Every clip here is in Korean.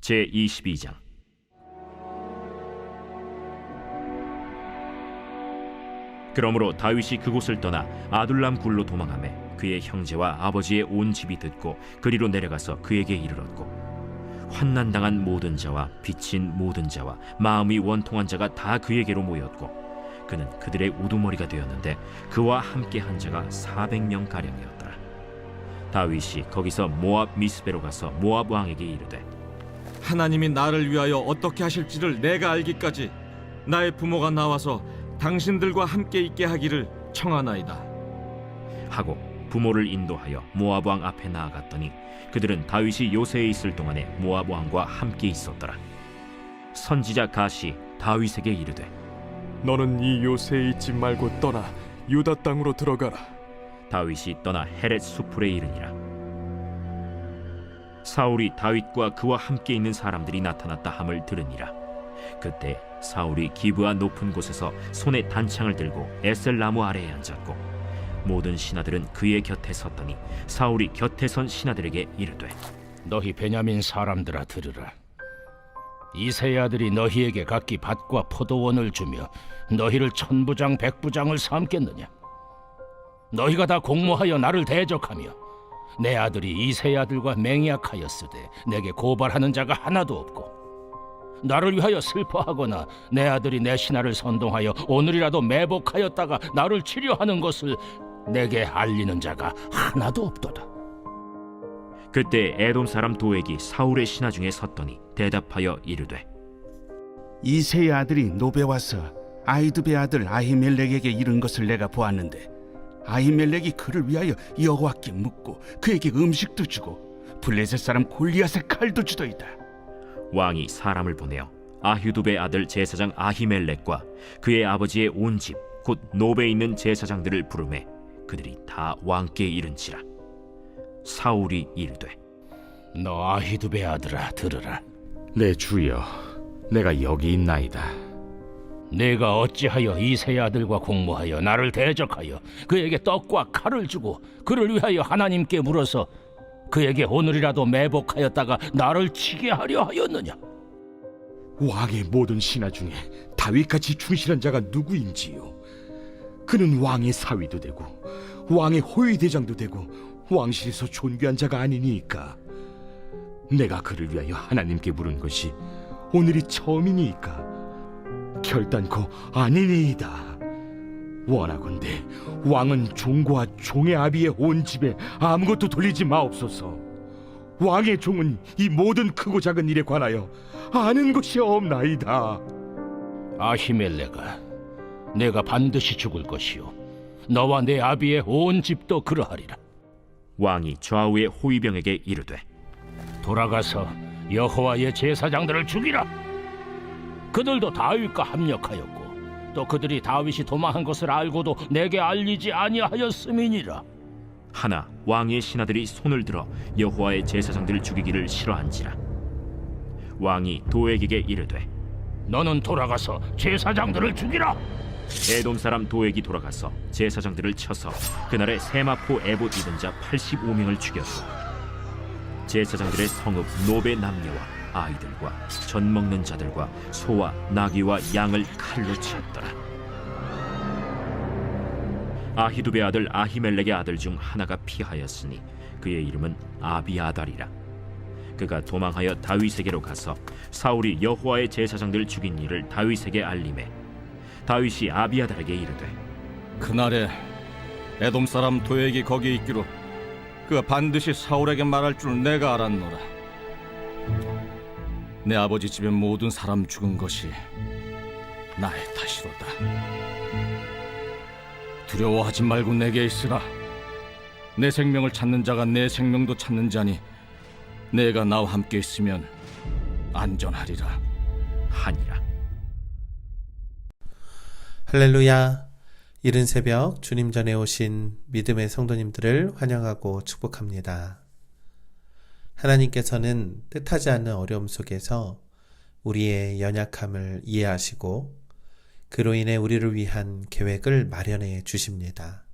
제22장. 그러므로 다윗이 그곳을 떠나 아둘람 굴로 도망하매 그의 형제와 아버지의 온 집이 듣고 그리로 내려가서 그에게 이르렀고, 환난당한 모든 자와 빚진 모든 자와 마음이 원통한 자가 다 그에게로 모였고, 그는 그들의 우두머리가 되었는데 그와 함께 한 자가 400명 가량이었더라. 다윗이 거기서 모압 미스베로 가서 모압 왕에게 이르되, 하나님이 나를 위하여 어떻게 하실지를 내가 알기까지 나의 부모가 나와서 당신들과 함께 있게 하기를 청하나이다 하고 부모를 인도하여 모압 왕 앞에 나아갔더니 그들은 다윗이 요새에 있을 동안에 모압 왕과 함께 있었더라. 선지자 갓이 다윗에게 이르되, 너는 이 요새에 있지 말고 떠나 유다 땅으로 들어가라. 다윗이 떠나 헤렛 수풀에 이르니라. 사울이 다윗과 그와 함께 있는 사람들이 나타났다 함을 들으니라. 그때 사울이 기브아 높은 곳에서 손에 단창을 들고 에셀 나무 아래에 앉았고, 모든 신하들은 그의 곁에 섰더니 사울이 곁에 선 신하들에게 이르되, 너희 베냐민 사람들아 들으라. 이새의 아들이 너희에게 각기 밭과 포도원을 주며 너희를 천부장 백부장을 삼겠느냐? 너희가 다 공모하여 나를 대적하며 내 아들이 이새의 아들과 맹약하였으되 내게 고발하는 자가 하나도 없고, 나를 위하여 슬퍼하거나 내 아들이 내 신하를 선동하여 오늘이라도 매복하였다가 나를 치료하는 것을 내게 알리는 자가 하나도 없도다. 그때 에돔 사람 도액이 사울의 신하 중에 섰더니 대답하여 이르되, 이새의 아들이 노베 와서 아히두베 아들 아히멜렉에게 이른 것을 내가 보았는데, 아히멜렉이 그를 위하여 여호와께 묻고 그에게 음식도 주고 블레셋 사람 골리앗의 칼도 주더이다. 왕이 사람을 보내어 아휴두베 아들 제사장 아히멜렉과 그의 아버지의 온 집 곧 노베에 있는 제사장들을 부르매 그들이 다 왕께 이른지라. 사울이 이르되, 너 아히두베 아들아 들으라. 내 주여, 내가 여기 있나이다. 내가 어찌하여 이새의 아들과 공모하여 나를 대적하여 그에게 떡과 칼을 주고 그를 위하여 하나님께 물어서 그에게 오늘이라도 매복하였다가 나를 치게 하려 하였느냐? 왕의 모든 신하 중에 다윗같이 충실한 자가 누구인지요? 그는 왕의 사위도 되고 왕의 호위대장도 되고 왕실에서 존귀한 자가 아니니까. 내가 그를 위하여 하나님께 물은 것이 오늘이 처음이니까 결단코 아니니이다. 원하건대 왕은 종과 종의 아비의 온 집에 아무것도 돌리지 마옵소서. 왕의 종은 이 모든 크고 작은 일에 관하여 아는 것이 없나이다. 아히멜렉아, 내가 반드시 죽을 것이요 너와 내 아비의 온 집도 그러하리라. 왕이 좌우의 호위병에게 이르되, 돌아가서 여호와의 제사장들을 죽이라. 그들도 다윗과 합력하였고 또 그들이 다윗이 도망한 것을 알고도 내게 알리지 아니하였음이니라. 하나 왕의 신하들이 손을 들어 여호와의 제사장들을 죽이기를 싫어한지라. 왕이 도액에게 이르되, 너는 돌아가서 제사장들을 죽이라. 에돔 사람 도액이 돌아가서 제사장들을 쳐서 그날에 세마포 에봇 입은 자 85명을 죽였고, 제사장들의 성읍 노베 남녀와 아이들과 전 먹는 자들과 소와 나귀와 양을 칼로 쳤더라. 아히두베 아들 아히멜렉의 아들 중 하나가 피하였으니 그의 이름은 아비아달이라. 그가 도망하여 다윗에게로 가서 사울이 여호와의 제사장들을 죽인 일을 다윗에게 알림해 다윗이 아비아달에게 이르되, 그날에 에돔 사람 도액이 거기 있기로 그가 반드시 사울에게 말할 줄 내가 알았노라. 내 아버지 집의 모든 사람 죽은 것이 나의 탓이로다. 두려워하지 말고 내게 있으라. 내 생명을 찾는 자가 내 생명도 찾는 자니 내가 나와 함께 있으면 안전하리라 하니라. 할렐루야. 이른 새벽 주님 전에 오신 믿음의 성도님들을 환영하고 축복합니다. 하나님께서는 뜻하지 않는 어려움 속에서 우리의 연약함을 이해하시고 그로 인해 우리를 위한 계획을 마련해 주십니다.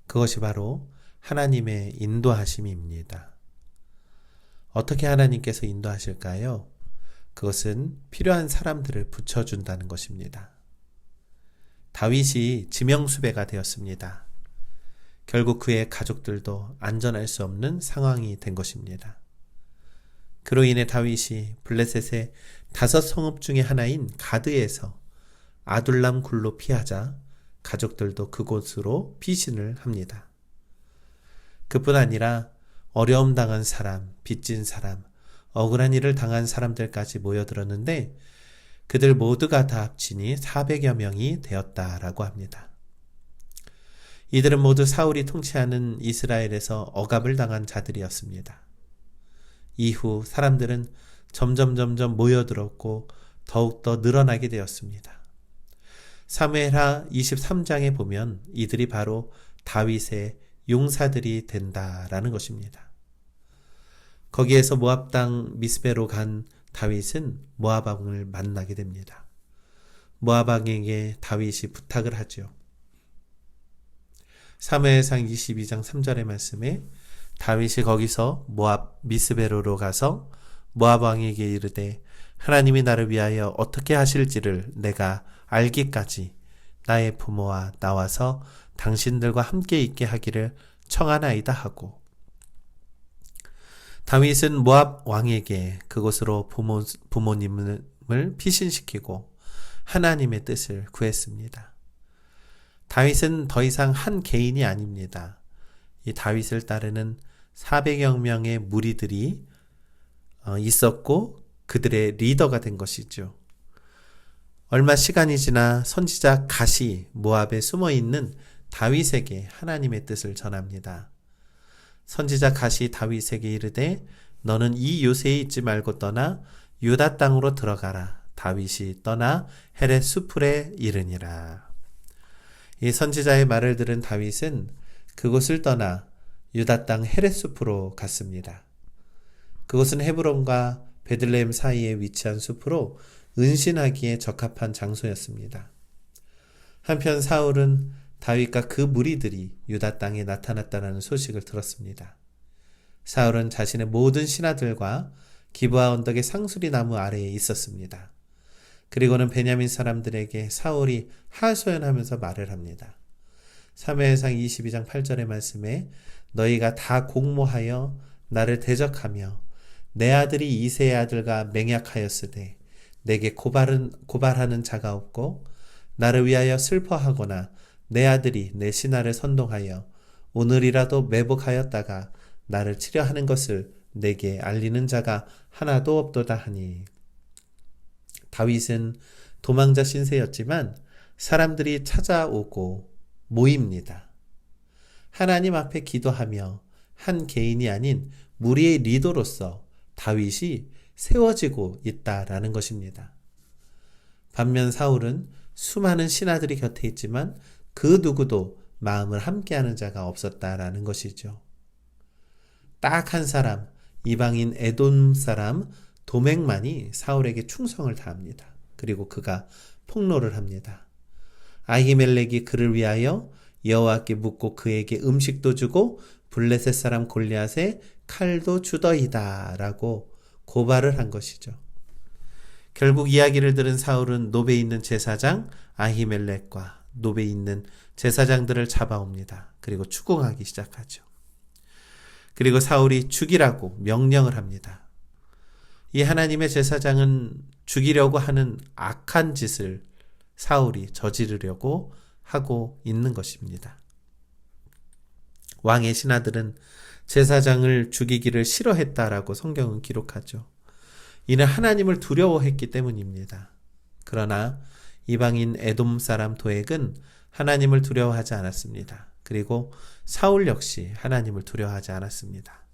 그것이 바로 하나님의 인도하심입니다. 어떻게 하나님께서 인도하실까요? 그것은 필요한 사람들을 붙여준다는 것입니다. 다윗이 지명수배가 되었습니다. 결국 그의 가족들도 안전할 수 없는 상황이 된 것입니다. 그로 인해 다윗이 블레셋의 5성읍 중의 하나인 가드에서 아둘람 굴로 피하자 가족들도 그곳으로 피신을 합니다. 그뿐 아니라 어려움 당한 사람, 빚진 사람, 억울한 일을 당한 사람들까지 모여들었는데 그들 모두가 다 합치니 400여 명이 되었다라고 합니다. 이들은 모두 사울이 통치하는 이스라엘에서 억압을 당한 자들이었습니다. 이후 사람들은 점점 모여들었고 더욱더 늘어나게 되었습니다. 사무엘하 23장에 보면 이들이 바로 다윗의 용사들이 된다라는 것입니다. 거기에서 모압 땅 미스베로 간 다윗은 모압 왕을 만나게 됩니다. 모압 왕에게 다윗이 부탁을 하죠. 사무엘상 22장 3절의 말씀에 다윗이 거기서 모압 미스베로로 가서 모압 왕에게 이르되 하나님이 나를 위하여 어떻게 하실지를 내가 알기까지 나의 부모와 나와서 당신들과 함께 있게 하기를 청하나이다 하고, 다윗은 모압 왕에게 그곳으로 부모님을 피신시키고 하나님의 뜻을 구했습니다. 다윗은 더 이상 한 개인이 아닙니다. 이 다윗을 따르는 400여 명의 무리들이 있었고 그들의 리더가 된 것이죠. 얼마 시간이 지나 선지자 갓이 모압에 숨어있는 다윗에게 하나님의 뜻을 전합니다. 선지자 갓이 다윗에게 이르되 너는 이 요새에 있지 말고 떠나 유다 땅으로 들어가라. 다윗이 떠나 헤렛 수풀에 이르니라. 이 선지자의 말을 들은 다윗은 그곳을 떠나 유다 땅 헤렛 숲으로 갔습니다. 그곳은 헤브론과 베들레헴 사이에 위치한 숲으로 은신하기에 적합한 장소였습니다. 한편 사울은 다윗과 그 무리들이 유다 땅에 나타났다는 소식을 들었습니다. 사울은 자신의 모든 신하들과 기브아 언덕의 상수리 나무 아래에 있었습니다. 그리고는 베냐민 사람들에게 사울이 하소연하면서 말을 합니다. 사무엘상 22장 8절의 말씀에 너희가 다 공모하여 나를 대적하며 내 아들이 이새의 아들과 맹약하였으되 내게 고발하는 자가 없고 나를 위하여 슬퍼하거나 내 아들이 내 신하를 선동하여 오늘이라도 매복하였다가 나를 치려하는 것을 내게 알리는 자가 하나도 없도다 하니, 다윗은 도망자 신세였지만 사람들이 찾아오고 모입니다. 하나님 앞에 기도하며 한 개인이 아닌 무리의 리더로서 다윗이 세워지고 있다라는 것입니다. 반면 사울은 수많은 신하들이 곁에 있지만 그 누구도 마음을 함께하는 자가 없었다라는 것이죠. 딱 한 사람, 이방인 에돔 사람 도맥만이 사울에게 충성을 다합니다. 그리고 그가 폭로를 합니다. 아히멜렉이 그를 위하여 여호와께 묻고 그에게 음식도 주고 블레셋 사람 골리앗에 칼도 주더이다 라고 고발을 한 것이죠. 결국 이야기를 들은 사울은 노베에 있는 제사장 아히멜렉과 노베에 있는 제사장들을 잡아옵니다. 그리고 추궁하기 시작하죠. 그리고 사울이 죽이라고 명령을 합니다. 이 하나님의 제사장은 죽이려고 하는 악한 짓을 사울이 저지르려고 하고 있는 것입니다. 왕의 신하들은 제사장을 죽이기를 싫어했다라고 성경은 기록하죠. 이는 하나님을 두려워했기 때문입니다. 그러나 이방인 에돔 사람 도액은 하나님을 두려워하지 않았습니다. 그리고 사울 역시 하나님을 두려워하지 않았습니다.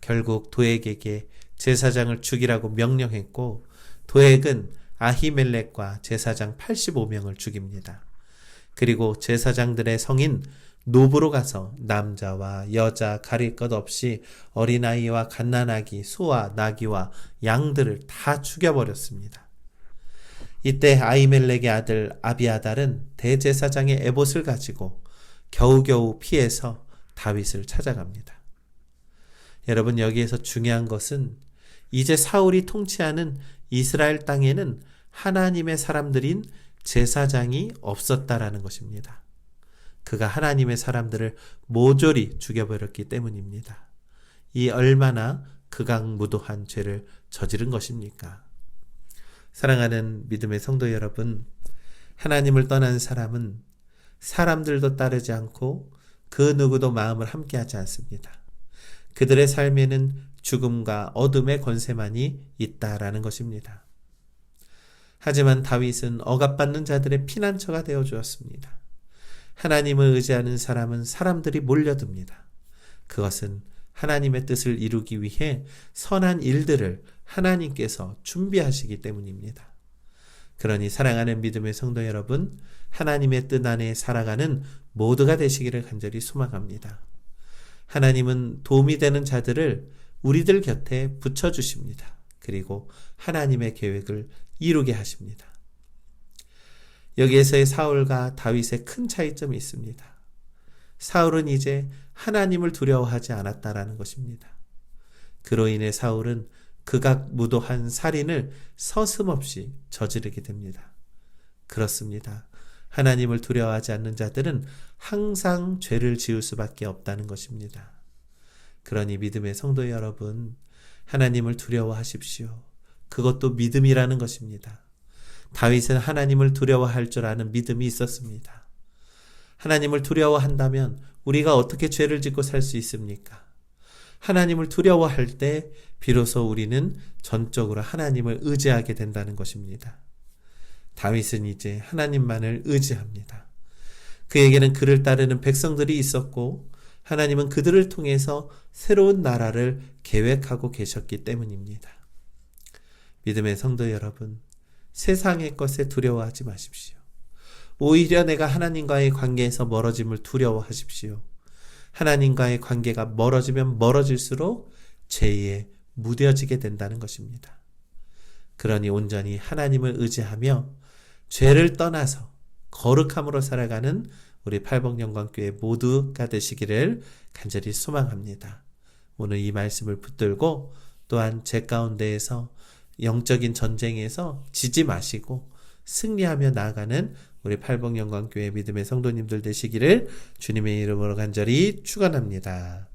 결국 도액에게 제사장을 죽이라고 명령했고 도액은 아히멜렉과 제사장 85명을 죽입니다. 그리고 제사장들의 성인 노브로 가서 남자와 여자 가릴 것 없이 어린아이와 갓난아기, 소와 나귀와 양들을 다 죽여버렸습니다. 이때 아히멜렉의 아들 아비아달은 대제사장의 에봇을 가지고 겨우겨우 피해서 다윗을 찾아갑니다. 여러분, 여기에서 중요한 것은 이제 사울이 통치하는 이스라엘 땅에는 하나님의 사람들인 제사장이 없었다라는 것입니다. 그가 하나님의 사람들을 모조리 죽여버렸기 때문입니다. 이 얼마나 극악무도한 죄를 저지른 것입니까? 사랑하는 믿음의 성도 여러분, 하나님을 떠난 사람은 사람들도 따르지 않고 그 누구도 마음을 함께하지 않습니다. 그들의 삶에는 죽음과 어둠의 권세만이 있다라는 것입니다. 하지만 다윗은 억압받는 자들의 피난처가 되어 주었습니다. 하나님을 의지하는 사람은 사람들이 몰려듭니다. 그것은 하나님의 뜻을 이루기 위해 선한 일들을 하나님께서 준비하시기 때문입니다. 그러니 사랑하는 믿음의 성도 여러분, 하나님의 뜻 안에 살아가는 모두가 되시기를 간절히 소망합니다. 하나님은 도움이 되는 자들을 우리들 곁에 붙여주십니다. 그리고 하나님의 계획을 이루게 하십니다. 여기에서의 사울과 다윗의 큰 차이점이 있습니다. 사울은 이제 하나님을 두려워하지 않았다라는 것입니다. 그로 인해 사울은 극악무도한 살인을 서슴없이 저지르게 됩니다. 그렇습니다. 하나님을 두려워하지 않는 자들은 항상 죄를 지을 수밖에 없다는 것입니다. 그러니 믿음의 성도 여러분, 하나님을 두려워하십시오. 그것도 믿음이라는 것입니다. 다윗은 하나님을 두려워할 줄 아는 믿음이 있었습니다. 하나님을 두려워한다면 우리가 어떻게 죄를 짓고 살 수 있습니까? 하나님을 두려워할 때 비로소 우리는 전적으로 하나님을 의지하게 된다는 것입니다. 다윗은 이제 하나님만을 의지합니다. 그에게는 그를 따르는 백성들이 있었고 하나님은 그들을 통해서 새로운 나라를 계획하고 계셨기 때문입니다. 믿음의 성도 여러분, 세상의 것에 두려워하지 마십시오. 오히려 내가 하나님과의 관계에서 멀어짐을 두려워하십시오. 하나님과의 관계가 멀어지면 멀어질수록 죄에 무뎌지게 된다는 것입니다. 그러니 온전히 하나님을 의지하며 죄를 떠나서 거룩함으로 살아가는 우리 팔복영광교회 모두가 되시기를 간절히 소망합니다. 오늘 이 말씀을 붙들고 또한 제 가운데에서 영적인 전쟁에서 지지 마시고 승리하며 나아가는 우리 팔복영광교회 믿음의 성도님들 되시기를 주님의 이름으로 간절히 축원합니다.